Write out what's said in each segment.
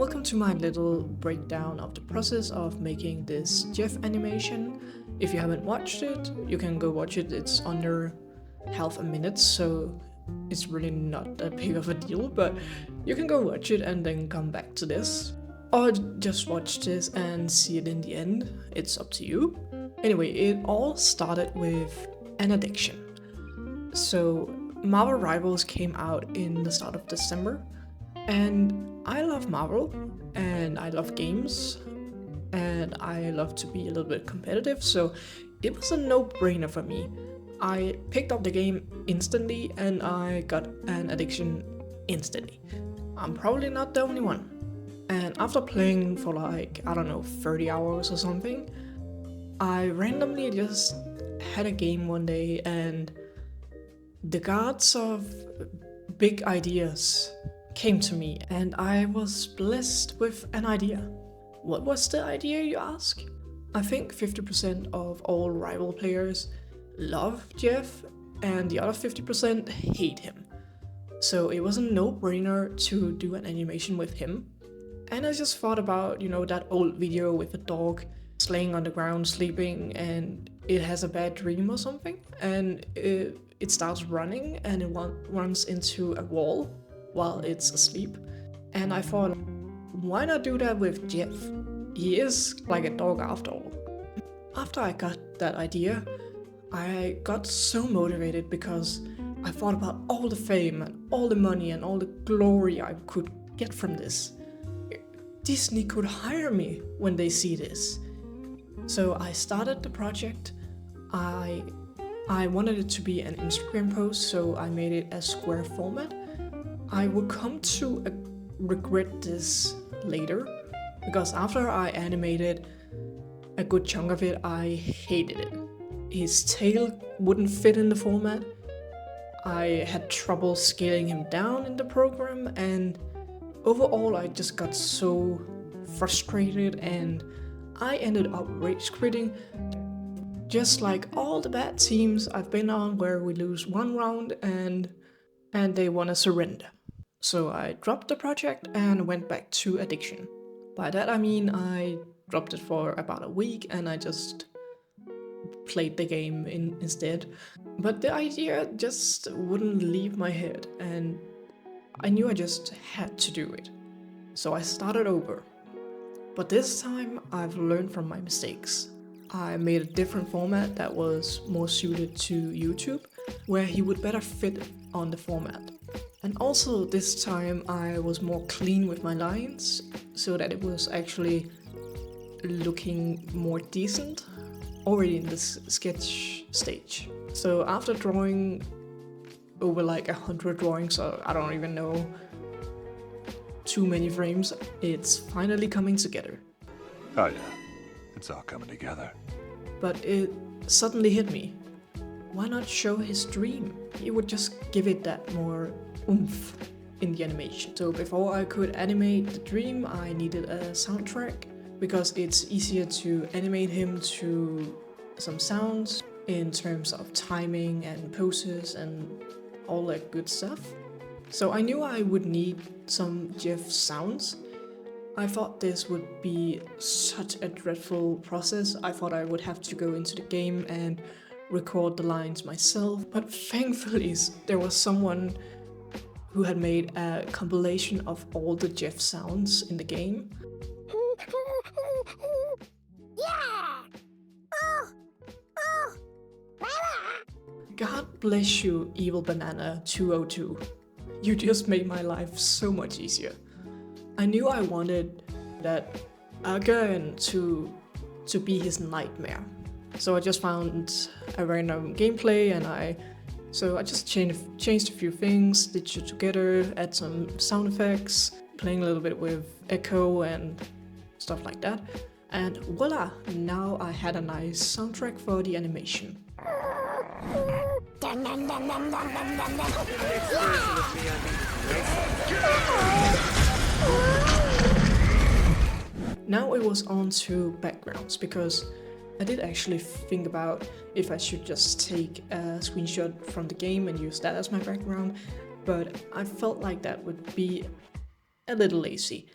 Welcome to my little breakdown of the process of making this Jeff animation. If you haven't watched it, you can go watch it. It's under half a minute, so it's really not that big of a deal, but you can go watch it and then come back to this. Or just watch this and see it in the end. It's up to you. Anyway, it all started with an addiction. So Marvel Rivals came out in the start of December, and I love Marvel, and I love games, and I love to be a little bit competitive, so it was a no-brainer for me. I picked up the game instantly, and I got an addiction instantly. I'm probably not the only one. And after playing for like, I don't know, 30 hours or something, I randomly just had a game one day, and the gods of big ideas came to me, and I was blessed with an idea. What was the idea, you ask? I think 50% of all rival players love Jeff, and the other 50% hate him. So it was a no-brainer to do an animation with him. And I just thought about, that old video with a dog laying on the ground sleeping, and it has a bad dream or something, and it starts running, and it runs into a wall while it's asleep. And I thought, why not do that with Jeff? He is like a dog after all. After I got that idea, I got so motivated because I thought about all the fame and all the money and all the glory I could get from this. Disney could hire me when they see this. So I started the project. I wanted it to be an Instagram post, so I made it a square format. I would come to regret this later, because after I animated a good chunk of it, I hated it. His tail wouldn't fit in the format. I had trouble scaling him down in the program, and overall I just got so frustrated, and I ended up rage quitting, just like all the bad teams I've been on where we lose one round and they want to surrender. So I dropped the project and went back to addiction. By that I mean I dropped it for about a week and I just played the game instead. But the idea just wouldn't leave my head, and I knew I just had to do it. So I started over. But this time I've learned from my mistakes. I made a different format that was more suited to YouTube, where he would better fit on the format. And also this time I was more clean with my lines, so that it was actually looking more decent already in this sketch stage. So after drawing over like 100 drawings, or I don't even know, too many frames, it's finally coming together. Oh yeah, it's all coming together. But it suddenly hit me. Why not show his dream? It would just give it that more oomph in the animation. So before I could animate the dream, I needed a soundtrack, because it's easier to animate him to some sounds in terms of timing and poses and all that good stuff. So I knew I would need some Jeff sounds. I thought this would be such a dreadful process. I thought I would have to go into the game and record the lines myself. But thankfully, there was someone who had made a compilation of all the Jeff sounds in the game. God bless you, Evil Banana 202. You just made my life so much easier. I knew I wanted that Again to be his nightmare. So I just found a random gameplay, and I just changed a few things, stitched it together, add some sound effects, playing a little bit with echo and stuff like that. And voila, now I had a nice soundtrack for the animation. Now it was on to backgrounds, because I did actually think about if I should just take a screenshot from the game and use that as my background, but I felt like that would be a little lazy.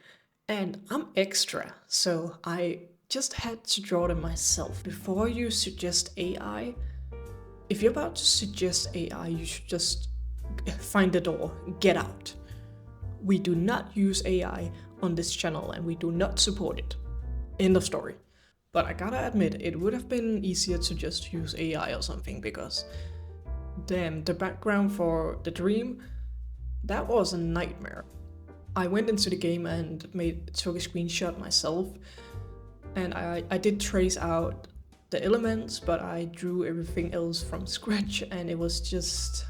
And I'm extra, so I just had to draw them myself. Before you suggest AI, if you're about to suggest AI, you should just find the door, get out. We do not use AI on this channel and we do not support it. End of story. But I gotta admit, it would have been easier to just use AI or something, because damn, the background for the dream, that was a nightmare. I went into the game and took a screenshot myself, and I did trace out the elements, but I drew everything else from scratch, and it was just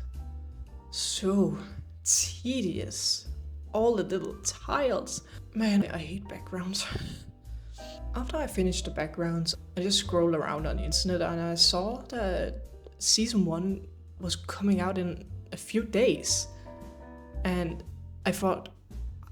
so tedious. All the little tiles. Man, I hate backgrounds. After I finished the backgrounds, I just scrolled around on the internet and I saw that season 1 was coming out in a few days. And I thought,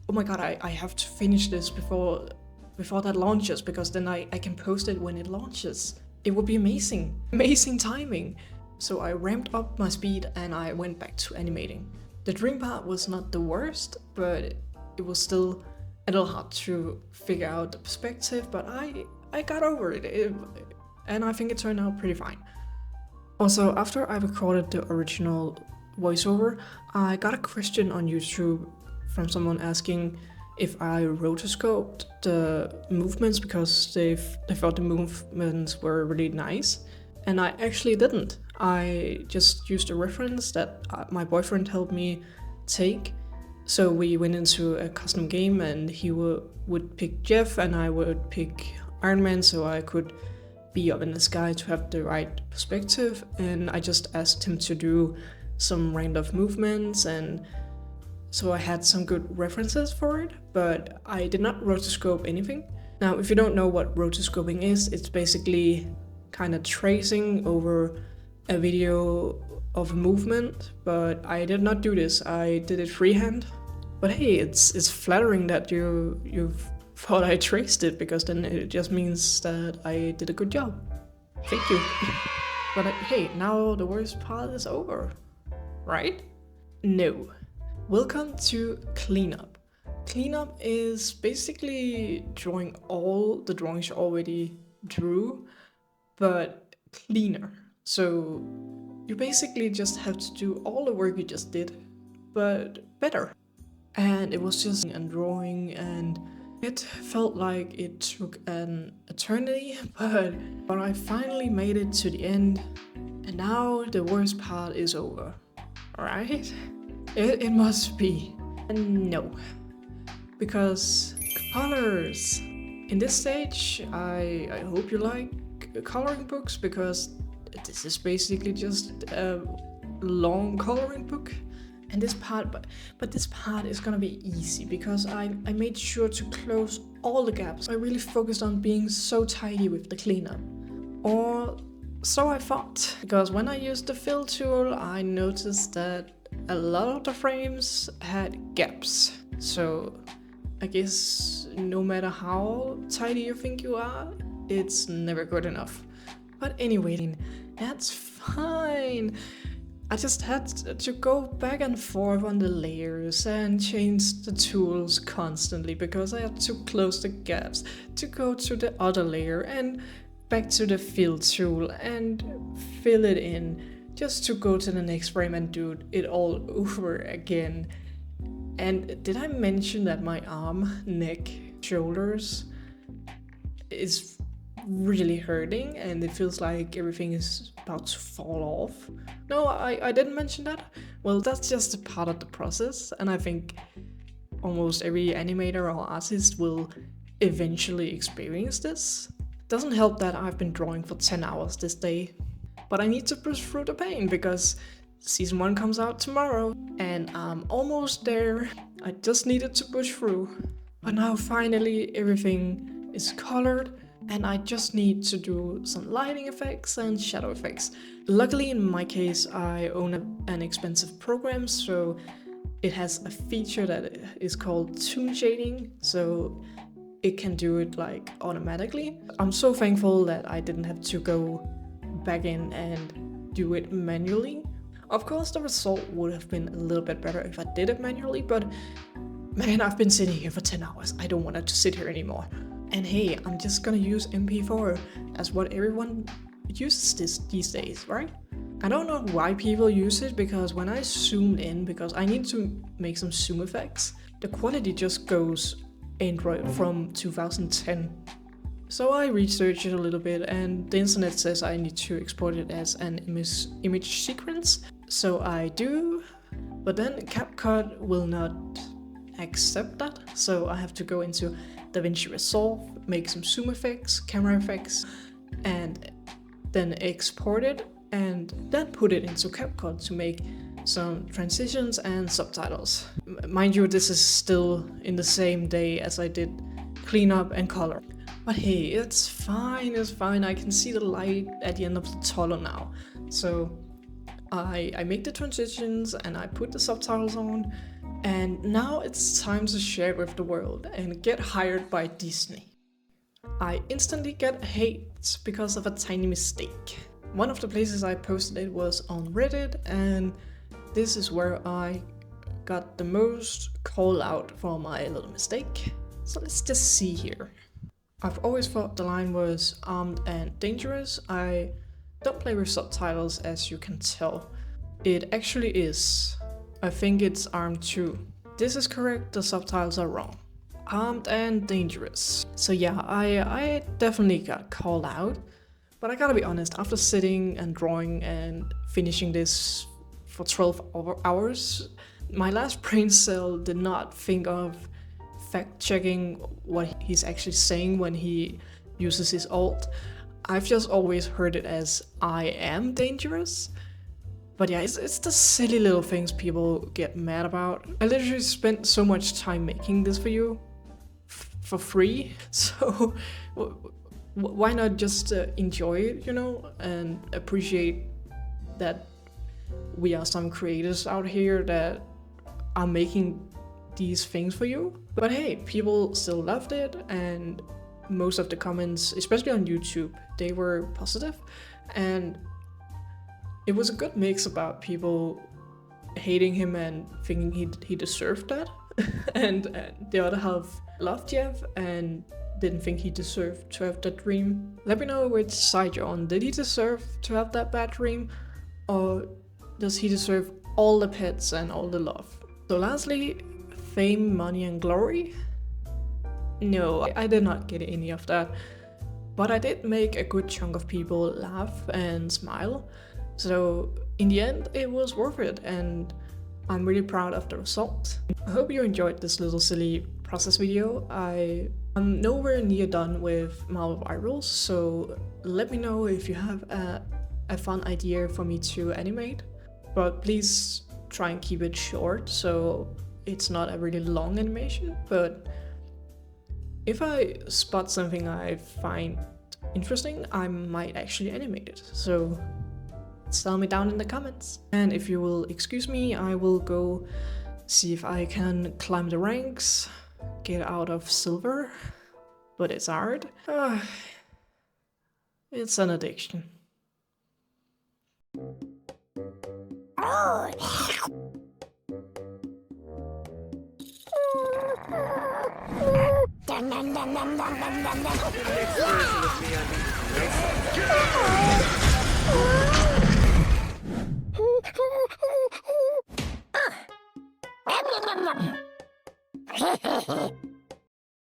oh my god, I have to finish this before that launches, because then I can post it when it launches. It would be amazing. Amazing timing. So I ramped up my speed and I went back to animating. The dream part was not the worst, but it was still a little hard to figure out the perspective, but I got over it, and I think it turned out pretty fine. Also, after I recorded the original voiceover, I got a question on YouTube from someone asking if I rotoscoped the movements because they thought the movements were really nice, and I actually didn't. I just used a reference that my boyfriend helped me take. So we went into a custom game and he would pick Jeff and I would pick Iron Man, so I could be up in the sky to have the right perspective, and I just asked him to do some random movements, and so I had some good references for it, but I did not rotoscope anything. Now, if you don't know what rotoscoping is, it's basically kind of tracing over a video of a movement, but I did not do this. I did it freehand. But hey, it's flattering that you've thought I traced it, because then it just means that I did a good job. Thank you. But hey, now the worst part is over, right? No. Welcome to Cleanup. Cleanup is basically drawing all the drawings you already drew, but cleaner. So you basically just have to do all the work you just did, but better. And it was just a drawing, and it felt like it took an eternity, but I finally made it to the end, and now the worst part is over, right? It must be. And no, because colors. In this stage, I hope you like coloring books, because this is basically just a long coloring book. And this part, but this part is gonna be easy, because I made sure to close all the gaps. I really focused on being so tidy with the cleanup. Or so I thought. Because when I used the fill tool, I noticed that a lot of the frames had gaps. So I guess no matter how tidy you think you are, it's never good enough. But anyway, that's fine. I just had to go back and forth on the layers and change the tools constantly, because I had to close the gaps, to go to the other layer and back to the fill tool and fill it in, just to go to the next frame and do it all over again. And did I mention that my arm, neck, shoulders is really hurting and it feels like everything is about to fall off? No, I didn't mention that. Well, that's just a part of the process, and I think almost every animator or artist will eventually experience this. It doesn't help that I've been drawing for 10 hours this day, but I need to push through the pain because season 1 comes out tomorrow and I'm almost there. I just needed to push through. But now finally everything is colored, and I just need to do some lighting effects and shadow effects. Luckily in my case I own an expensive program, so it has a feature that is called toon shading, so it can do it like automatically. I'm so thankful that I didn't have to go back in and do it manually. Of course the result would have been a little bit better if I did it manually, but Man, I've been sitting here for 10 hours. I don't want to sit here anymore. And hey, I'm just gonna use MP4 as what everyone uses these days, right? I don't know why people use it, because when I zoomed in, because I need to make some zoom effects, the quality just goes Android from 2010. So I researched it a little bit, and the internet says I need to export it as an image sequence. So I do, but then CapCut will not accept that. So I have to go into DaVinci Resolve, make some zoom effects, camera effects, and then export it, and then put it into CapCut to make some transitions and subtitles. Mind you, this is still in the same day as I did cleanup and color. But hey, it's fine, I can see the light at the end of the tunnel now. So I make the transitions and I put the subtitles on, and now it's time to share it with the world and get hired by Disney. I instantly get hate because of a tiny mistake. One of the places I posted it was on Reddit, and this is where I got the most call out for my little mistake. So let's just see here. I've always thought the line was armed and dangerous. I don't play with subtitles, as you can tell. It actually is. I think it's armed too. This is correct, the subtitles are wrong. Armed and dangerous. So yeah, I definitely got called out. But I gotta be honest, after sitting and drawing and finishing this for 12 hours, my last brain cell did not think of fact-checking what he's actually saying when he uses his alt. I've just always heard it as I am dangerous. But yeah, it's the silly little things people get mad about. I literally spent so much time making this for you for free, so why not just enjoy it, you know, and appreciate that we are some creators out here that are making these things for you. But hey, people still loved it, and most of the comments, especially on YouTube, they were positive, and it was a good mix about people hating him and thinking he deserved that, and the other half loved Jeff and didn't think he deserved to have that dream. Let me know which side you're on. Did he deserve to have that bad dream, or does he deserve all the pets and all the love? So lastly, fame, money and glory? No, I did not get any of that, but I did make a good chunk of people laugh and smile. So in the end, it was worth it, and I'm really proud of the result. I hope you enjoyed this little silly process video. I'm nowhere near done with Marvel Virals, so let me know if you have a fun idea for me to animate. But please try and keep it short, so it's not a really long animation. But if I spot something I find interesting, I might actually animate it. So tell me down in the comments. And if you will excuse me, I will go see if I can climb the ranks, get out of silver, but it's hard. It's an addiction.